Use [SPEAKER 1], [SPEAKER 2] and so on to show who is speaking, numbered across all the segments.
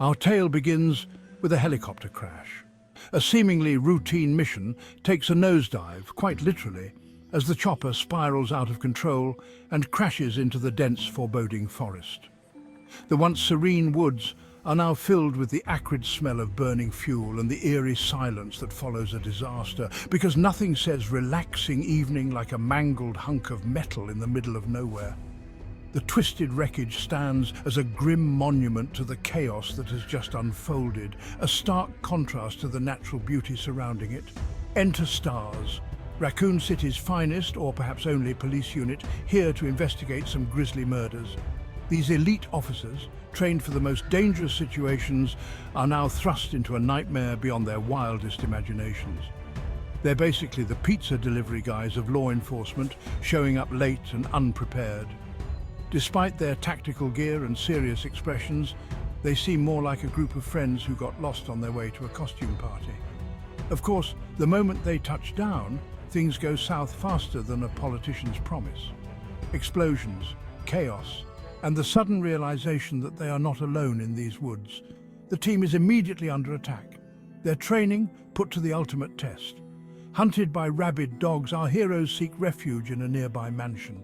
[SPEAKER 1] Our tale begins with a helicopter crash. A seemingly routine mission takes a nosedive, quite literally, as the chopper spirals out of control and crashes into the dense, foreboding forest. The once serene woods are now filled with the acrid smell of burning fuel and the eerie silence that follows a disaster, because nothing says relaxing evening like a mangled hunk of metal in the middle of nowhere. The twisted wreckage stands as a grim monument to the chaos that has just unfolded, a stark contrast to the natural beauty surrounding it. Enter STARS, Raccoon City's finest, or perhaps only, police unit, here to investigate some grisly murders. These elite officers, trained for the most dangerous situations, are now thrust into a nightmare beyond their wildest imaginations. They're basically the pizza delivery guys of law enforcement, showing up late and unprepared. Despite their tactical gear and serious expressions, they seem more like a group of friends who got lost on their way to a costume party. Of course, the moment they touch down, things go south faster than a politician's promise. Explosions, chaos, and the sudden realization that they are not alone in these woods. The team is immediately under attack, their training put to the ultimate test. Hunted by rabid dogs, our heroes seek refuge in a nearby mansion.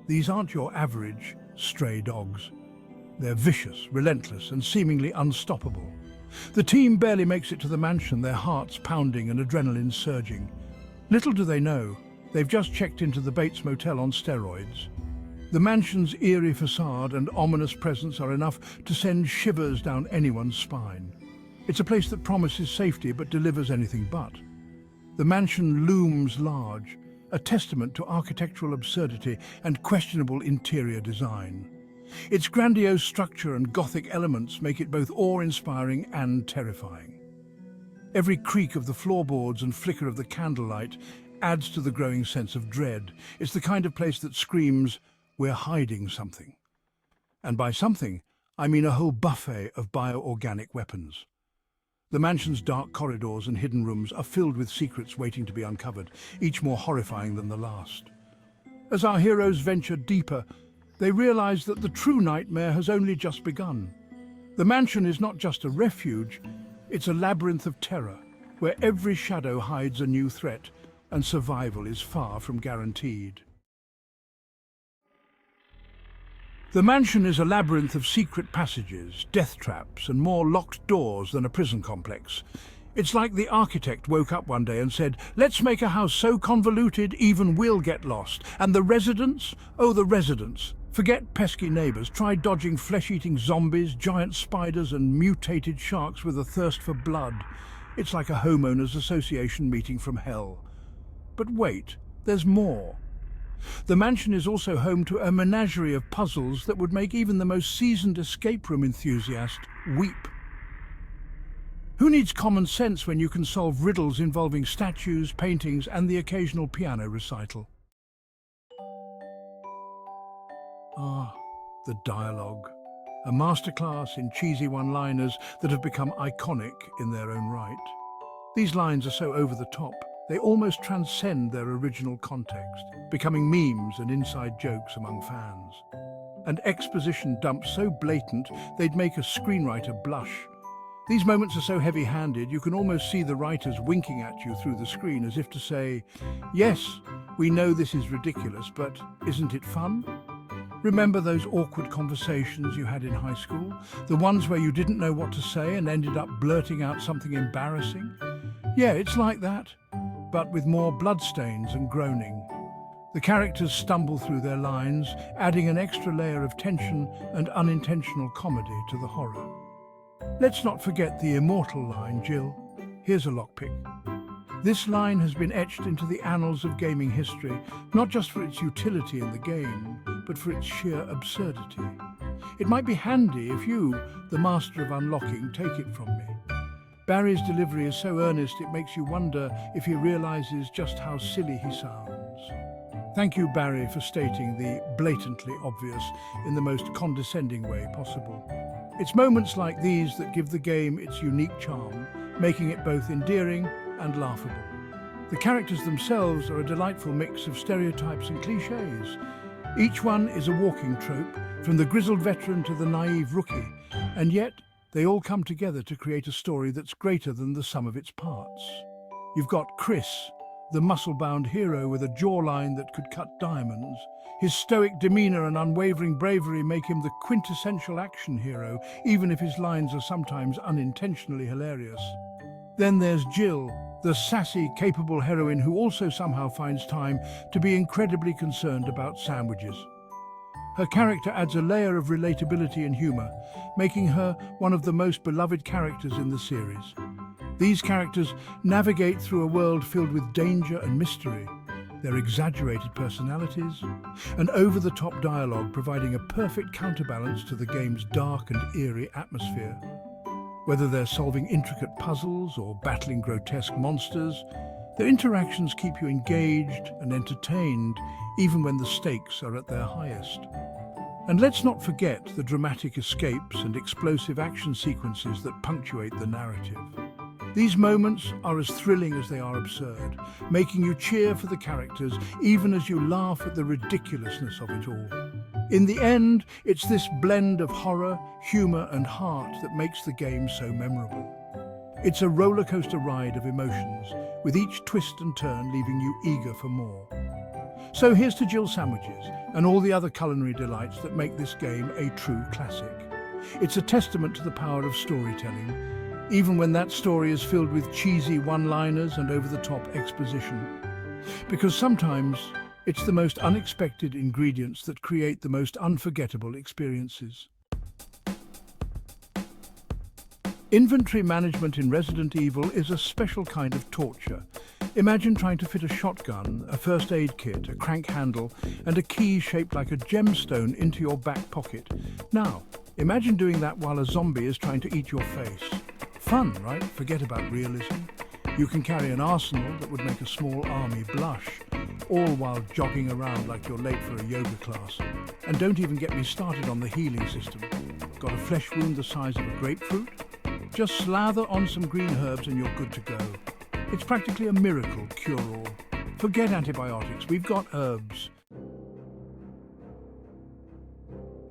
[SPEAKER 1] These aren't your average stray dogs. They're vicious, relentless, and seemingly unstoppable. The team barely makes it to the mansion, their hearts pounding and adrenaline surging. Little do they know, they've just checked into the Bates Motel on steroids. The mansion's eerie facade and ominous presence are enough to send shivers down anyone's spine. It's a place that promises safety but delivers anything but. The mansion looms large, a testament to architectural absurdity and questionable interior design. Its grandiose structure and Gothic elements make it both awe-inspiring and terrifying. Every creak of the floorboards and flicker of the candlelight adds to the growing sense of dread. It's the kind of place that screams, "We're hiding something." And by something, I mean a whole buffet of bioorganic weapons. The mansion's dark corridors and hidden rooms are filled with secrets waiting to be uncovered, each more horrifying than the last. As our heroes venture deeper, they realize that the true nightmare has only just begun. The mansion is not just a refuge, it's a labyrinth of terror, where every shadow hides a new threat, and survival is far from guaranteed. The mansion is a labyrinth of secret passages, death traps, and more locked doors than a prison complex. It's like the architect woke up one day and said, "Let's make a house so convoluted even we'll get lost." And the residents? Oh, the residents. Forget pesky neighbours. Try dodging flesh-eating zombies, giant spiders, and mutated sharks with a thirst for blood. It's like a homeowners association meeting from hell. But wait, there's more. The mansion is also home to a menagerie of puzzles that would make even the most seasoned escape room enthusiast weep. Who needs common sense when you can solve riddles involving statues, paintings, and the occasional piano recital? Ah, the dialogue. A masterclass in cheesy one-liners that have become iconic in their own right. These lines are so over the top, they almost transcend their original context, becoming memes and inside jokes among fans. And exposition dumps so blatant, they'd make a screenwriter blush. These moments are so heavy-handed, you can almost see the writers winking at you through the screen as if to say, "Yes, we know this is ridiculous, but isn't it fun?" Remember those awkward conversations you had in high school? The ones where you didn't know what to say and ended up blurting out something embarrassing? Yeah, it's like that, but with more bloodstains and groaning. The characters stumble through their lines, adding an extra layer of tension and unintentional comedy to the horror. Let's not forget the immortal line, Jill. Here's a lockpick. This line has been etched into the annals of gaming history, not just for its utility in the game, but for its sheer absurdity. It might be handy if you, the master of unlocking, take it from me. Barry's delivery is so earnest it makes you wonder if he realizes just how silly he sounds. Thank you, Barry, for stating the blatantly obvious in the most condescending way possible. It's moments like these that give the game its unique charm, making it both endearing and laughable. The characters themselves are a delightful mix of stereotypes and cliches. Each one is a walking trope, from the grizzled veteran to the naive rookie, and yet They all come together to create a story that's greater than the sum of its parts. You've got Chris, the muscle-bound hero with a jawline that could cut diamonds. His stoic demeanor and unwavering bravery make him the quintessential action hero, even if his lines are sometimes unintentionally hilarious. Then there's Jill, the sassy, capable heroine who also somehow finds time to be incredibly concerned about sandwiches. Her character adds a layer of relatability and humor, making her one of the most beloved characters in the series. These characters navigate through a world filled with danger and mystery, their exaggerated personalities, and over-the-top dialogue providing a perfect counterbalance to the game's dark and eerie atmosphere. Whether they're solving intricate puzzles or battling grotesque monsters, their interactions keep you engaged and entertained even when the stakes are at their highest. And let's not forget the dramatic escapes and explosive action sequences that punctuate the narrative. These moments are as thrilling as they are absurd, making you cheer for the characters even as you laugh at the ridiculousness of it all. In the end, it's this blend of horror, humor, and heart that makes the game so memorable. It's a roller coaster ride of emotions, with each twist and turn leaving you eager for more. So here's to Jill Sandwiches and all the other culinary delights that make this game a true classic. It's a testament to the power of storytelling, even when that story is filled with cheesy one-liners and over-the-top exposition. Because sometimes it's the most unexpected ingredients that create the most unforgettable experiences. Inventory management in Resident Evil is a special kind of torture. Imagine trying to fit a shotgun, a first aid kit, a crank handle, and a key shaped like a gemstone into your back pocket. Now, imagine doing that while a zombie is trying to eat your face. Fun, right? Forget about realism. You can carry an arsenal that would make a small army blush, all while jogging around like you're late for a yoga class. And don't even get me started on the healing system. Got a flesh wound the size of a grapefruit? Just slather on some green herbs and you're good to go. It's practically a miracle cure-all. Forget antibiotics, we've got herbs.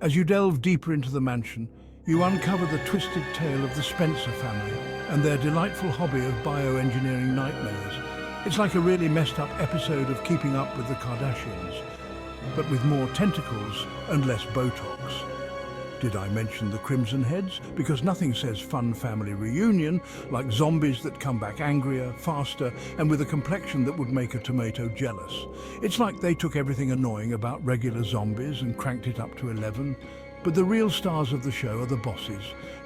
[SPEAKER 1] As you delve deeper into the mansion, you uncover the twisted tale of the Spencer family and their delightful hobby of bioengineering nightmares. It's like a really messed up episode of Keeping Up with the Kardashians, but with more tentacles and less Botox. Did I mention the Crimson Heads? Because nothing says fun family reunion like zombies that come back angrier, faster, and with a complexion that would make a tomato jealous. It's like they took everything annoying about regular zombies and cranked it up to 11. But the real stars of the show are the bosses.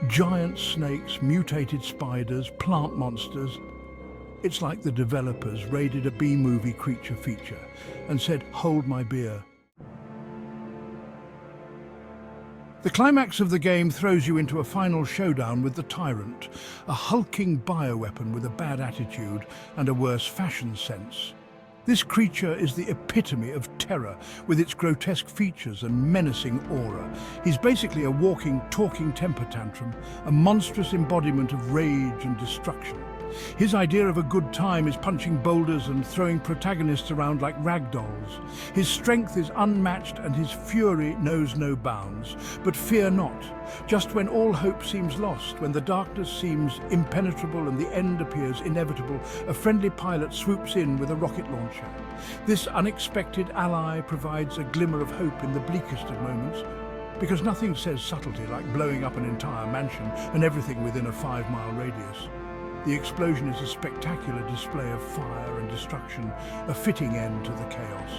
[SPEAKER 1] Giant snakes, mutated spiders, plant monsters. It's like the developers raided a B-movie creature feature and said, "Hold my beer." The climax of the game throws you into a final showdown with the Tyrant, a hulking bioweapon with a bad attitude and a worse fashion sense. This creature is the epitome of terror, with its grotesque features and menacing aura. He's basically a walking, talking temper tantrum, a monstrous embodiment of rage and destruction. His idea of a good time is punching boulders and throwing protagonists around like rag dolls. His strength is unmatched and his fury knows no bounds. But fear not. Just when all hope seems lost, when the darkness seems impenetrable and the end appears inevitable, a friendly pilot swoops in with a rocket launcher. This unexpected ally provides a glimmer of hope in the bleakest of moments, because nothing says subtlety like blowing up an entire mansion and everything within a 5-mile radius. The explosion is a spectacular display of fire and destruction, a fitting end to the chaos.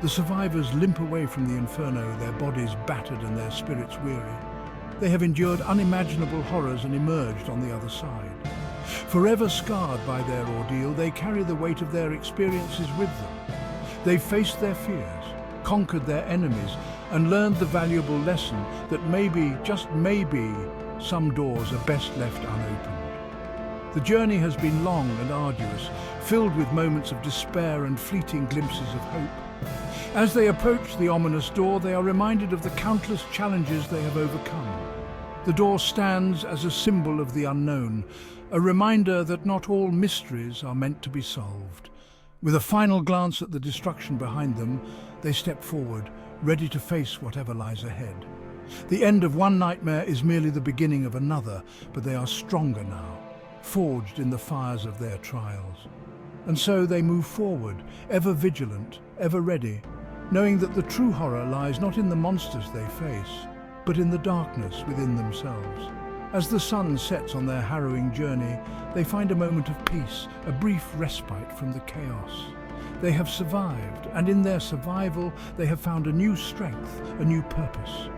[SPEAKER 1] The survivors limp away from the inferno, their bodies battered and their spirits weary. They have endured unimaginable horrors and emerged on the other side. Forever scarred by their ordeal, they carry the weight of their experiences with them. They've faced their fears, conquered their enemies, and learned the valuable lesson that maybe, just maybe, some doors are best left unopened. The journey has been long and arduous, filled with moments of despair and fleeting glimpses of hope. As they approach the ominous door, they are reminded of the countless challenges they have overcome. The door stands as a symbol of the unknown, a reminder that not all mysteries are meant to be solved. With a final glance at the destruction behind them, they step forward, ready to face whatever lies ahead. The end of one nightmare is merely the beginning of another, but they are stronger now, forged in the fires of their trials. And so they move forward, ever vigilant, ever ready, knowing that the true horror lies not in the monsters they face, but in the darkness within themselves. As the sun sets on their harrowing journey, they find a moment of peace, a brief respite from the chaos. They have survived, and in their survival, they have found a new strength, a new purpose.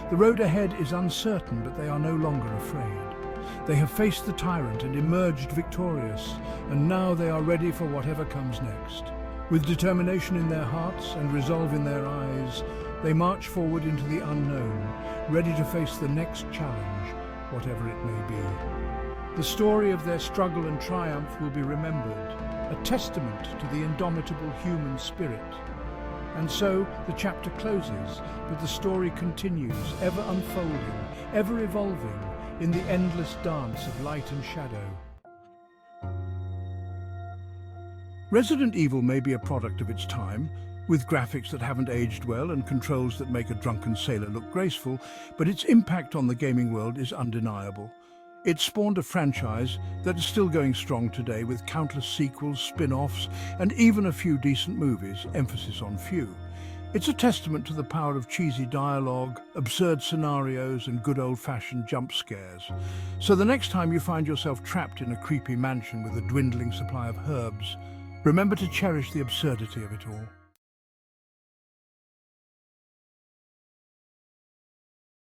[SPEAKER 1] The road ahead is uncertain, but they are no longer afraid. They have faced the tyrant and emerged victorious, and now they are ready for whatever comes next. With determination in their hearts and resolve in their eyes, they march forward into the unknown, ready to face the next challenge, whatever it may be. The story of their struggle and triumph will be remembered, a testament to the indomitable human spirit. And so the chapter closes, but the story continues, ever unfolding, ever evolving, in the endless dance of light and shadow. Resident Evil may be a product of its time, with graphics that haven't aged well and controls that make a drunken sailor look graceful, but its impact on the gaming world is undeniable. It spawned a franchise that is still going strong today with countless sequels, spin-offs, and even a few decent movies, emphasis on few. It's a testament to the power of cheesy dialogue, absurd scenarios, and good old-fashioned jump scares. So the next time you find yourself trapped in a creepy mansion with a dwindling supply of herbs, remember to cherish the absurdity of it all.